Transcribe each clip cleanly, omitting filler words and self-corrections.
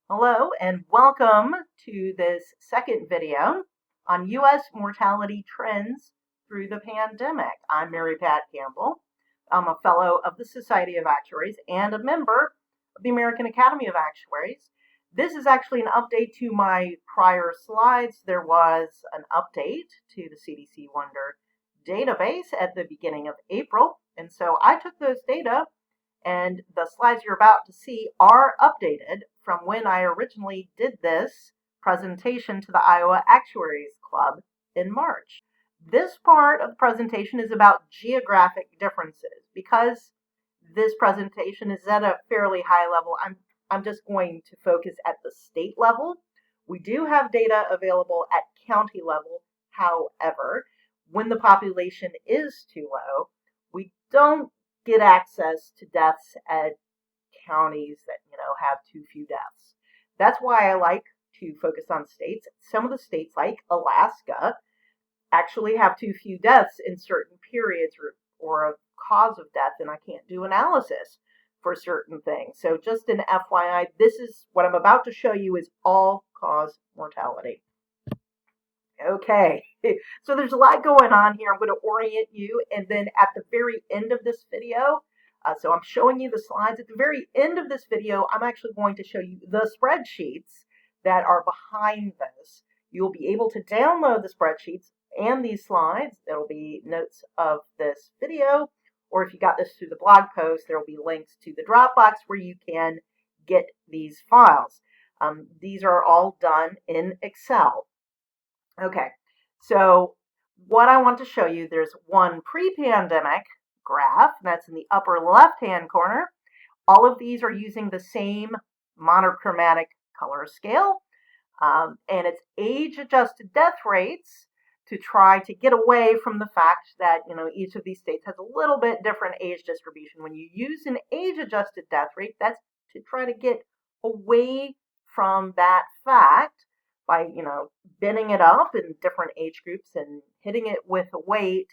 Hello and welcome to this second video on U.S. mortality trends through the pandemic. I'm Mary Pat Campbell. I'm a fellow of the Society of Actuaries and a member of the American Academy of Actuaries. This is actually an update to my prior slides. There was an update to the CDC Wonder database at the beginning of April, and so I took those data and the slides you're about to see are updated from when I originally did this presentation to the Iowa Actuaries Club in March. This part of the presentation is about geographic differences. Because this presentation is at a fairly high level, I'm just going to focus at the state level. We do have data available at county level. However, when the population is too low, we don't get access to deaths at counties that have too few deaths. That's why I like to focus on states. Some of the states, like Alaska, actually have too few deaths in certain periods or a cause of death, and I can't do analysis for certain things. So just an FYI, this is what I'm about to show you is all-cause mortality. Okay, so there's a lot going on here. I'm going to orient you, and then at the very end of this video, so I'm showing you the slides. At the very end of this video, I'm actually going to show you the spreadsheets that are behind this. You'll be able to download the spreadsheets and these slides. There'll be notes of this video, or if you got this through the blog post, there will be links to the Dropbox where you can get these files. These are all done in Excel. Okay, so what I want to show you, there's one pre-pandemic graph, that's in the upper left-hand corner. All of these are using the same monochromatic color scale, and it's age-adjusted death rates to try to get away from the fact that, each of these states has a little bit different age distribution. When you use an age-adjusted death rate, that's to try to get away from that fact by, bending it up in different age groups and hitting it with a weight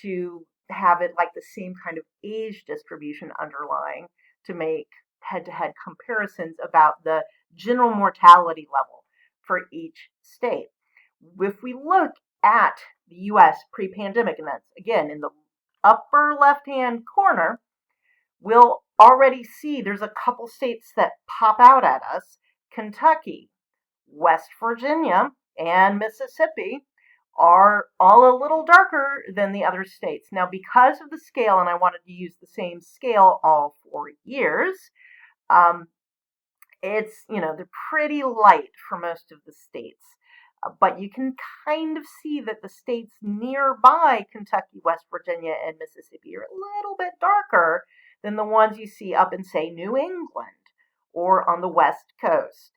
to have it like the same kind of age distribution underlying to make head-to-head comparisons about the general mortality level for each state. If we look at the U.S. pre-pandemic, and that's again in the upper left-hand corner, we'll already see there's a couple states that pop out at us. Kentucky, West Virginia, and Mississippi are all a little darker than the other states. Now, because of the scale, and I wanted to use the same scale all 4 years, it's, they're pretty light for most of the states. But you can kind of see that the states nearby, Kentucky, West Virginia, and Mississippi, are a little bit darker than the ones you see up in, say, New England or on the West Coast.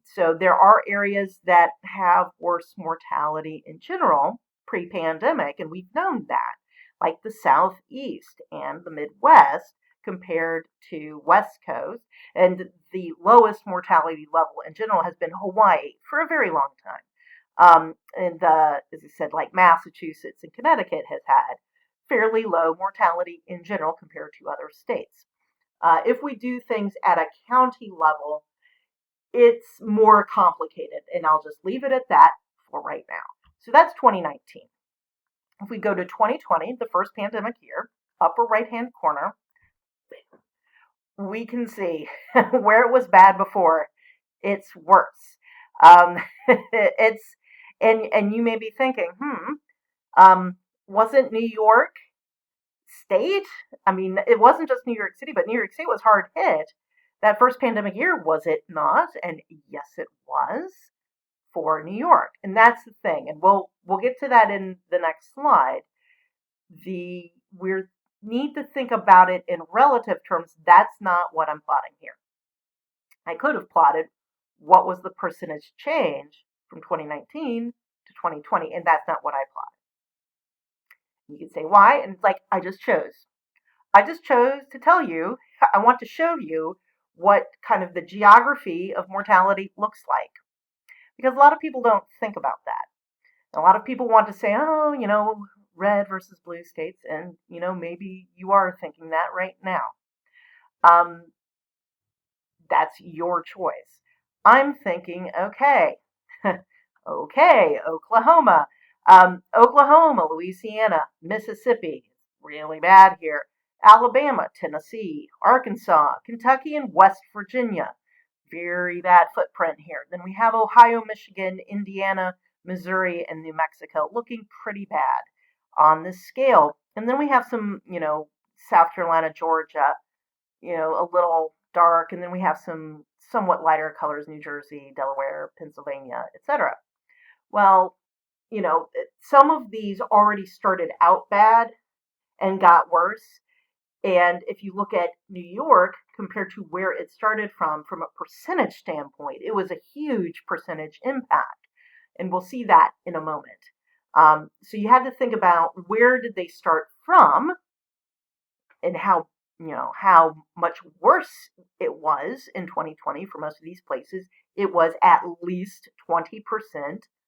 So there are areas that have worse mortality in general pre-pandemic, and we've known that, like the Southeast and the Midwest compared to West Coast. And the lowest mortality level in general has been Hawaii for a very long time. And as I said, like Massachusetts and Connecticut has had fairly low mortality in general compared to other states. If we do things at a county level, it's more complicated, and I'll just leave it at that for right now. So that's 2019. If we go to 2020, the first pandemic year, upper right-hand corner, we can see where it was bad before, it's worse. It's and you may be thinking, wasn't New York State? I mean, it wasn't just New York City, but New York State was hard hit. That first pandemic year, was it not? And yes, it was for New York. And that's the thing. And we'll get to that in the next slide. We need to think about it in relative terms. That's not what I'm plotting here. I could have plotted what was the percentage change from 2019 to 2020, and that's not what I plotted. You can say why, and it's like I just chose to tell you, I want to show you what kind of the geography of mortality looks like. Because a lot of people don't think about that. A lot of people want to say, oh, red versus blue states, and, maybe you are thinking that right now. That's your choice. I'm thinking, okay, okay, Oklahoma, Oklahoma, Louisiana, Mississippi, really bad here, Alabama, Tennessee, Arkansas, Kentucky, and West Virginia. Very bad footprint here. Then we have Ohio, Michigan, Indiana, Missouri, and New Mexico looking pretty bad on this scale. And then we have some, South Carolina, Georgia, a little dark, and then we have some somewhat lighter colors, New Jersey, Delaware, Pennsylvania, etc. Well, some of these already started out bad and got worse. And if you look at New York compared to where it started from a percentage standpoint, it was a huge percentage impact. And we'll see that in a moment. So you had to think about where did they start from and how much worse it was in 2020 for most of these places. It was at least 20%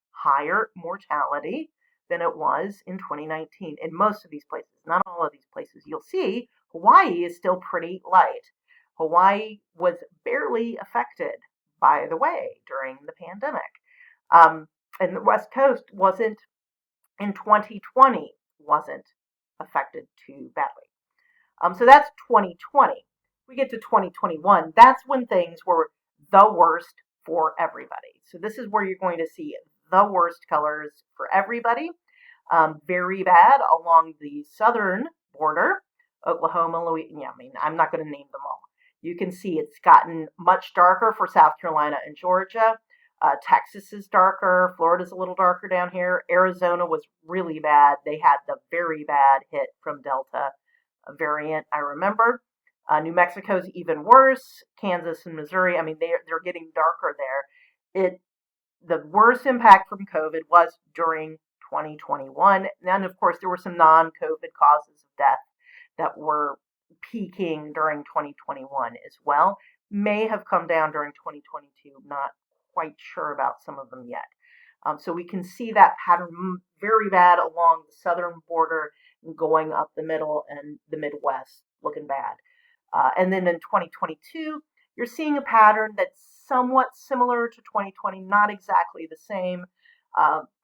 higher mortality than it was in 2019 in most of these places. Not all of these places. You'll see Hawaii is still pretty light. Hawaii was barely affected, by the way, during the pandemic. And the West Coast wasn't in 2020 wasn't affected too badly. So that's 2020. We get to 2021. That's when things were the worst for everybody. So this is where you're going to see the worst colors for everybody. Very bad along the southern border, Oklahoma, Louisiana. I mean, I'm not going to name them all. You can see it's gotten much darker for South Carolina and Georgia. Texas is darker. Florida's a little darker down here. Arizona was really bad. They had the very bad hit from Delta variant, I remember. New Mexico's even worse. Kansas and Missouri, I mean, they're getting darker there. The worst impact from COVID was during 2021. And of course, there were some non-COVID causes of death that were peaking during 2021 as well. May have come down during 2022. Not quite sure about some of them yet. So we can see that pattern very bad along the southern border, going up the middle and the Midwest, looking bad. And then in 2022, you're seeing a pattern that's somewhat similar to 2020, not exactly the same.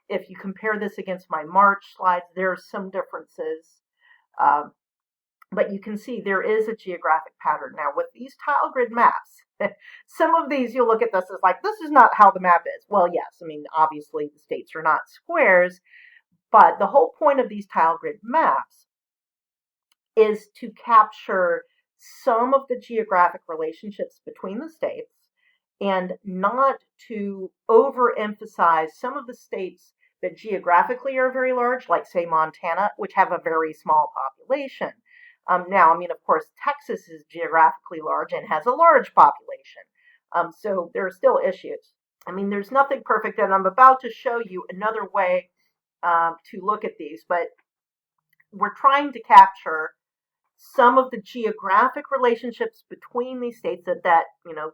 If you compare this against my March slides, there are some differences. But you can see there is a geographic pattern. Now, with these tile grid maps, some of these you'll look at this as like, this is not how the map is. Well, yes, I mean, obviously the states are not squares, but the whole point of these tile grid maps is to capture some of the geographic relationships between the states and not to overemphasize some of the states that geographically are very large, like, say, Montana, which have a very small population. Now, I mean, of course, Texas is geographically large and has a large population. So there are still issues. I mean, there's nothing perfect, and I'm about to show you another way to look at these, but we're trying to capture some of the geographic relationships between these states that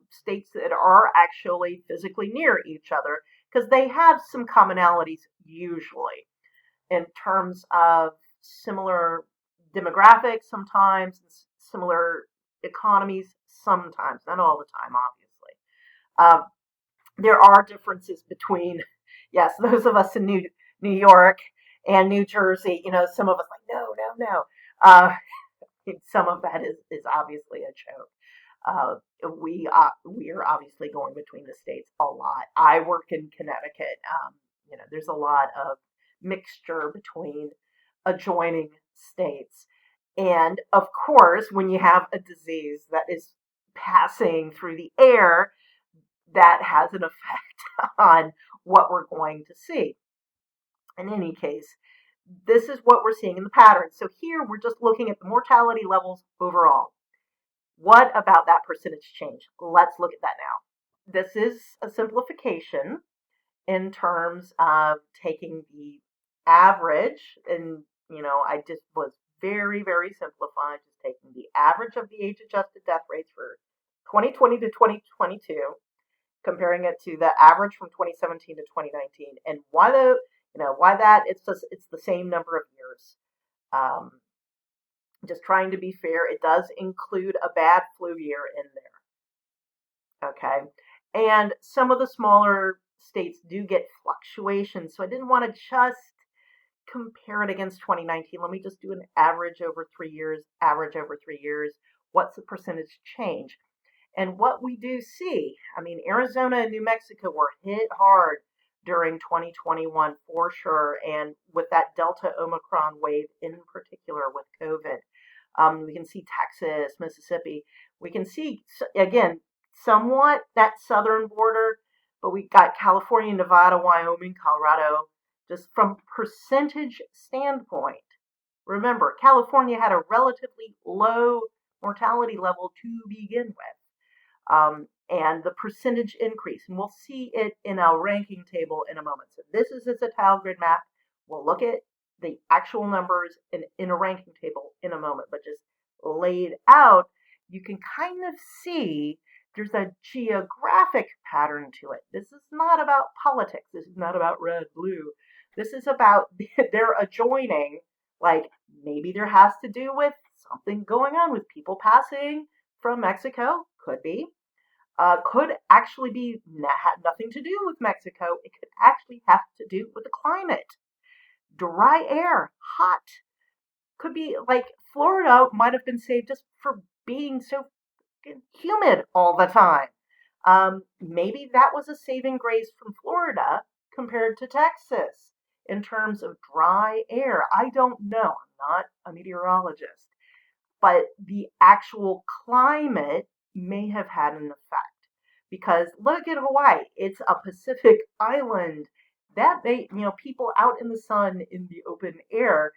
states that are actually physically near each other, because they have some commonalities usually in terms of similar demographics sometimes, similar economies sometimes, not all the time, obviously. There are differences between, yes, those of us in New York and New Jersey, some of us like, no, no, no. Some of that is obviously a joke. We are obviously going between the states a lot. I work in Connecticut. There's a lot of mixture between adjoining states, and of course, when you have a disease that is passing through the air, that has an effect on what we're going to see. In any case, this is what we're seeing in the pattern. So here we're just looking at the mortality levels overall. What about that percentage change? Let's look at that now. This is a simplification in terms of taking the average, and I just was very, very simplified, just taking the average of the age-adjusted death rates for 2020 to 2022, comparing it to the average from 2017 to 2019, and why that it's the same number of years. Just trying to be fair, it does include a bad flu year in there. Okay, And some of the smaller states do get fluctuations. So I didn't want to just compare it against 2019. Let me just do an average over 3 years, average over 3 years. What's the percentage change? And what we do see, I mean, Arizona and New Mexico were hit hard during 2021 for sure, and with that Delta Omicron wave in particular with COVID. We can see Texas, Mississippi. We can see, again, somewhat that southern border, but we got California, Nevada, Wyoming, Colorado, just from percentage standpoint. Remember, California had a relatively low mortality level to begin with. And the percentage increase. And we'll see it in our ranking table in a moment. So this is a tile grid map. We'll look at the actual numbers in a ranking table in a moment, but just laid out, you can kind of see there's a geographic pattern to it. This is not about politics. This is not about red, blue. This is about they're adjoining, like maybe there has to do with something going on with people passing from Mexico, could be. Could actually be had nothing to do with Mexico. It could actually have to do with the climate. Dry air, hot. Could be like Florida might have been saved just for being so humid all the time. Maybe that was a saving grace from Florida compared to Texas in terms of dry air. I don't know. I'm not a meteorologist. But the actual climate may have had an effect. Because look at Hawaii, it's a Pacific island. That may, people out in the sun in the open air,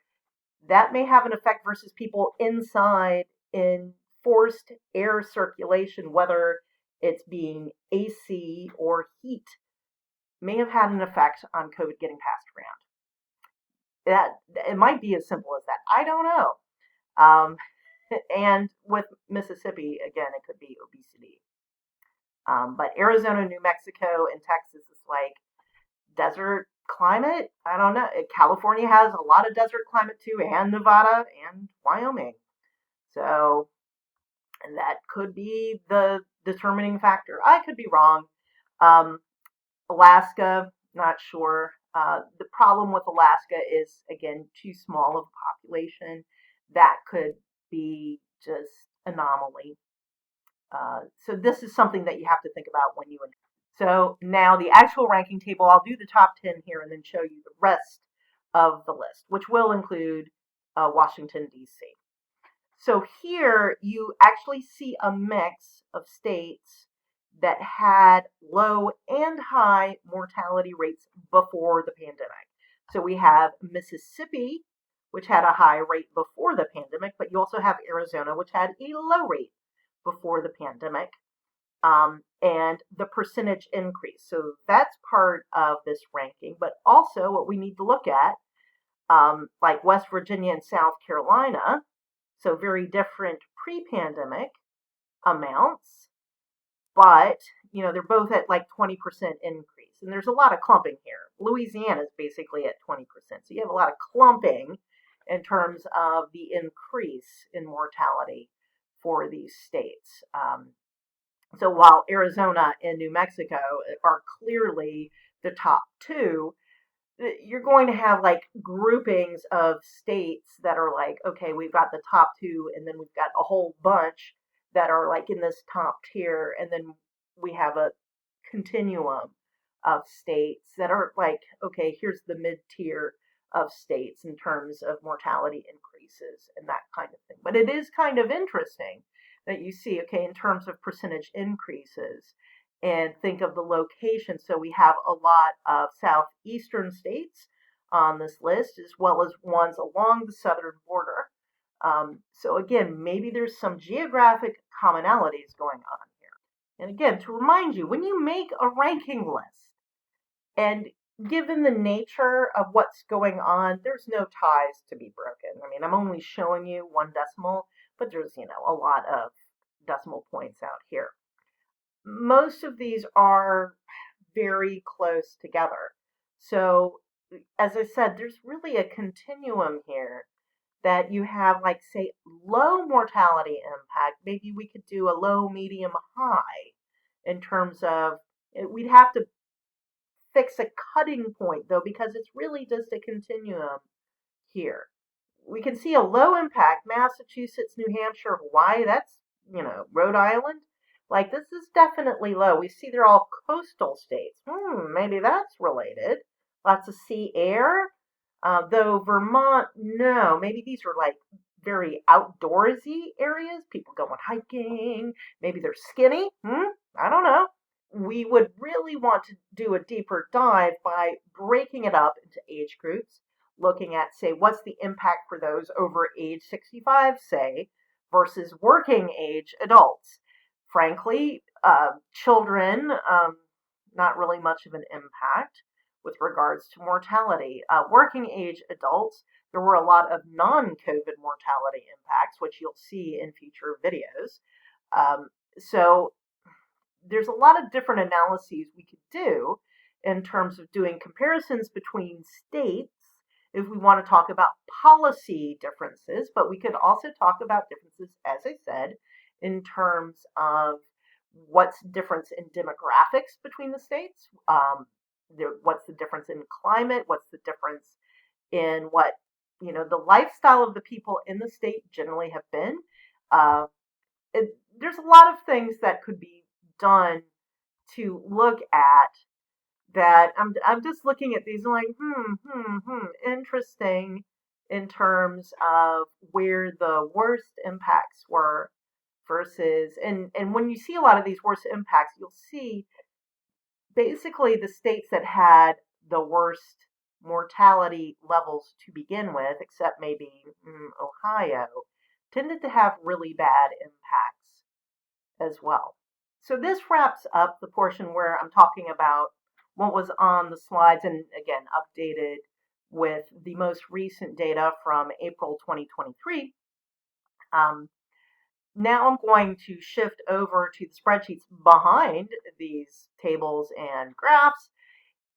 that may have an effect versus people inside in forced air circulation, whether it's being AC or heat, may have had an effect on COVID getting passed around. That it might be as simple as that. I don't know. And with Mississippi, again, it could be obesity. But Arizona, New Mexico, and Texas is like desert climate. I don't know. California has a lot of desert climate too, and Nevada and Wyoming. So, and that could be the determining factor. I could be wrong. Alaska, not sure. The problem with Alaska is, again, too small of a population. That could be just anomaly. So this is something that you have to think about when you. So now the actual ranking table, I'll do the top 10 here and then show you the rest of the list, which will include Washington, D.C. So here you actually see a mix of states that had low and high mortality rates before the pandemic. So we have Mississippi, which had a high rate before the pandemic, but you also have Arizona, which had a low rate before the pandemic, and the percentage increase. So that's part of this ranking, but also what we need to look at, like West Virginia and South Carolina, so very different pre-pandemic amounts, but they're both at like 20% increase, and there's a lot of clumping here. Louisiana is basically at 20%, so you have a lot of clumping in terms of the increase in mortality for these states. So while Arizona and New Mexico are clearly the top two, you're going to have like groupings of states that are like, okay, we've got the top two, and then we've got a whole bunch that are like in this top tier, and then we have a continuum of states that are like, okay, here's the mid tier of states in terms of mortality increases and that kind of thing. But it is kind of interesting that you see, okay, in terms of percentage increases, and think of the location. So we have a lot of southeastern states on this list, as well as ones along the southern border. So again, maybe there's some geographic commonalities going on here. And again, to remind you, when you make a ranking list, and given the nature of what's going on, there's no ties to be broken. I mean, I'm only showing you one decimal, but there's, a lot of decimal points out here. Most of these are very close together. So, as I said, there's really a continuum here that you have, like, say, low mortality impact. Maybe we could do a low, medium, high in terms of We'd have to fix a cutting point though, because it's really just a continuum here. We can see a low impact Massachusetts, New Hampshire, Hawaii. That's, Rhode Island. Like, this is definitely low. We see they're all coastal states. Maybe that's related. Lots of sea air. Though Vermont, no. Maybe these are like very outdoorsy areas. People going hiking. Maybe they're skinny. I don't know. We would really want to do a deeper dive by breaking it up into age groups, looking at, say, what's the impact for those over age 65, say, versus working age adults. Frankly, children, not really much of an impact with regards to mortality. Working age adults, there were a lot of non-COVID mortality impacts, which you'll see in future videos. So there's a lot of different analyses we could do in terms of doing comparisons between states if we want to talk about policy differences, but we could also talk about differences, as I said, in terms of what's the difference in demographics between the states, what's the difference in climate, what's the difference in what, the lifestyle of the people in the state generally have been. There's a lot of things that could be done to look at that. I'm just looking at these and like, interesting in terms of where the worst impacts were versus, and when you see a lot of these worst impacts, you'll see basically the states that had the worst mortality levels to begin with, except maybe Ohio, tended to have really bad impacts as well. So this wraps up the portion where I'm talking about what was on the slides, and again, updated with the most recent data from April 2023. Now I'm going to shift over to the spreadsheets behind these tables and graphs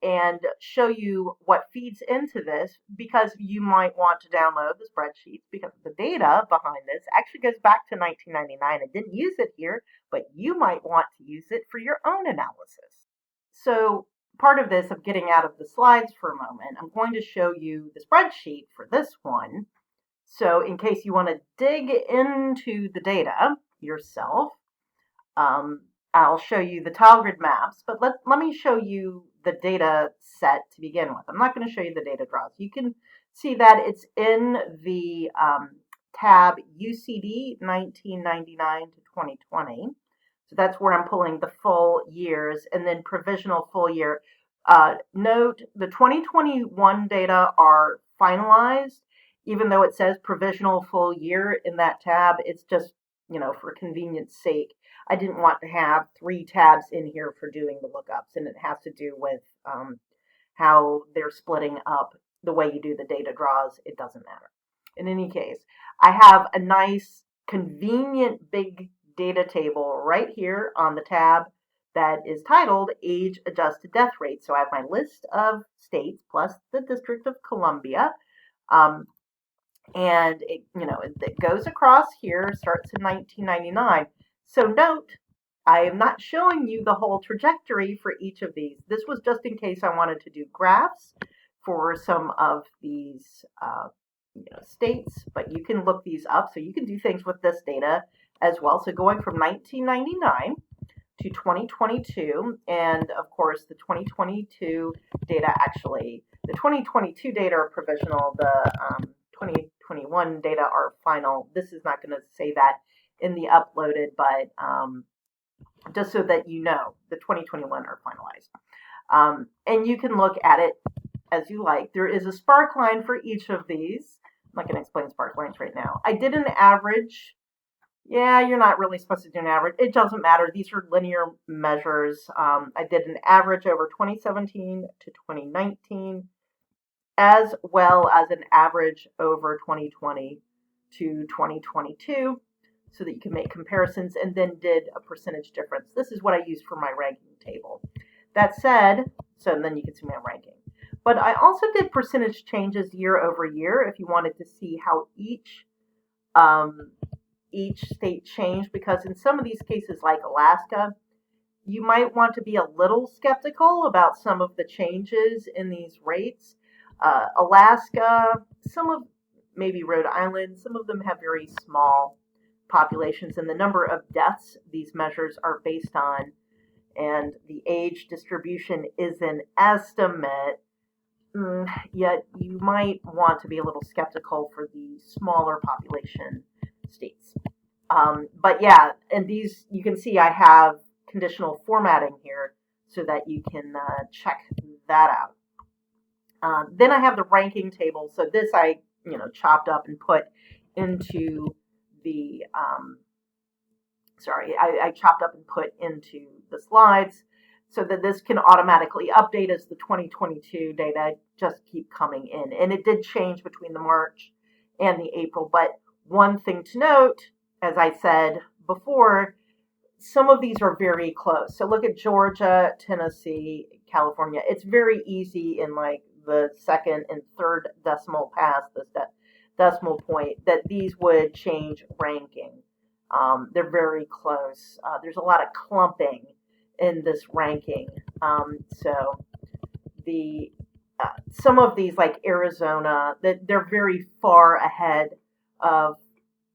and show you what feeds into this, because you might want to download the spreadsheets because the data behind this actually goes back to 1999. I didn't use it here, but you might want to use it for your own analysis. So part of this, of getting out of the slides for a moment, I'm going to show you the spreadsheet for this one. So in case you want to dig into the data yourself, I'll show you the tile grid maps, but let me show you the data set to begin with. I'm not going to show you the data draws. You can see that it's in the tab UCD 1999 to 2020. So that's where I'm pulling the full years, and then provisional full year. Note the 2021 data are finalized, even though it says provisional full year in that tab. It's just, for convenience sake, I didn't want to have 3 tabs in here for doing the lookups, and it has to do with how they're splitting up the way you do the data draws. It doesn't matter. In any case, I have a nice, convenient, big data table right here on the tab that is titled Age Adjusted Death Rate. So I have my list of states plus the District of Columbia. And it goes across here, starts in 1999. So note, I am not showing you the whole trajectory for each of these. This was just in case I wanted to do graphs for some of these states, but you can look these up. So you can do things with this data as well. So going from 1999 to 2022, and of course the 2022 data, actually, the 2022 data are provisional, the 2021 data are final. This is not going to say that in the uploaded, but just so that you know, the 2021 are finalized. And you can look at it as you like. There is a spark line for each of these. I'm not going to explain spark lines right now. I did an average. Yeah, you're not really supposed to do an average. It doesn't matter. These are linear measures. I did an average over 2017 to 2019, as well as an average over 2020 to 2022, so that you can make comparisons, and then did a percentage difference. This is what I use for my ranking table. That said, so then you can see my ranking. But I also did percentage changes year over year if you wanted to see how each state changed, because in some of these cases, like Alaska, you might want to be a little skeptical about some of the changes in these rates. Alaska, some of maybe Rhode Island, some of them have very small populations, and the number of deaths these measures are based on, and the age distribution is an estimate. Yet you might want to be a little skeptical for the smaller population states. But yeah, and these, you can see I have conditional formatting here so that you can check that out. Then I have the ranking table. So this I, chopped up and put into the, I chopped up and put into the slides so that this can automatically update as the 2022 data just keep coming in. And it did change between the March and the April. But one thing to note, as I said before, some of these are very close. So look at Georgia, Tennessee, California. It's very easy in like the second and third decimal past this decimal point that these would change ranking. They're very close. There's a lot of clumping in this ranking. So the some of these, like Arizona, that they're very far ahead of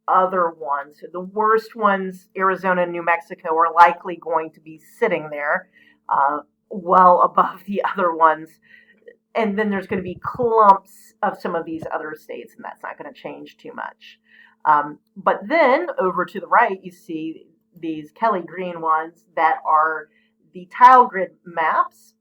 other ones. The worst ones, Arizona and New Mexico, are likely going to be sitting there well above the other ones. And then there's going to be clumps of some of these other states, and that's not going to change too much. But then over to the right, you see these Kelly green ones that are the tile grid maps.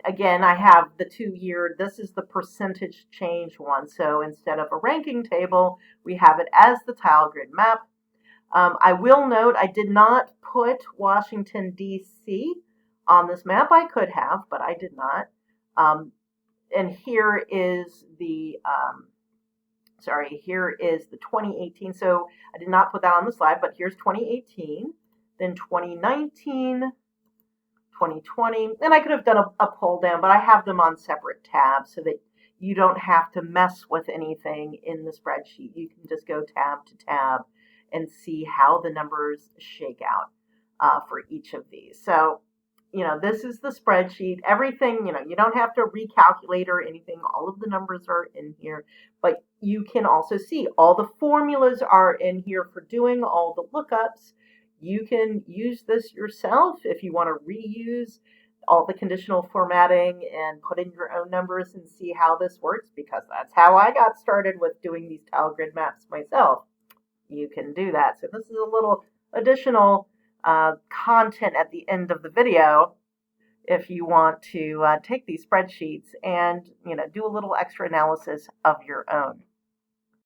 Again, I have the 2-year, this is the percentage change one. So instead of a ranking table, we have it as the tile grid map. I will note I did not put Washington, D.C. on this map. I could have, but I did not. And here is the, here is the 2018. So I did not put that on the slide, but here's 2018, then 2019, 2020, and I could have done a pull down, but I have them on separate tabs so that you don't have to mess with anything in the spreadsheet. You can just go tab to tab and see how the numbers shake out for each of these. So, this is the spreadsheet. Everything, you don't have to recalculate or anything. All of the numbers are in here, but you can also see all the formulas are in here for doing all the lookups. You can use this yourself if you want to reuse all the conditional formatting and put in your own numbers and see how this works, because that's how I got started with doing these tile grid maps myself. You can do that. So this is a little additional content at the end of the video if you want to take these spreadsheets and do a little extra analysis of your own.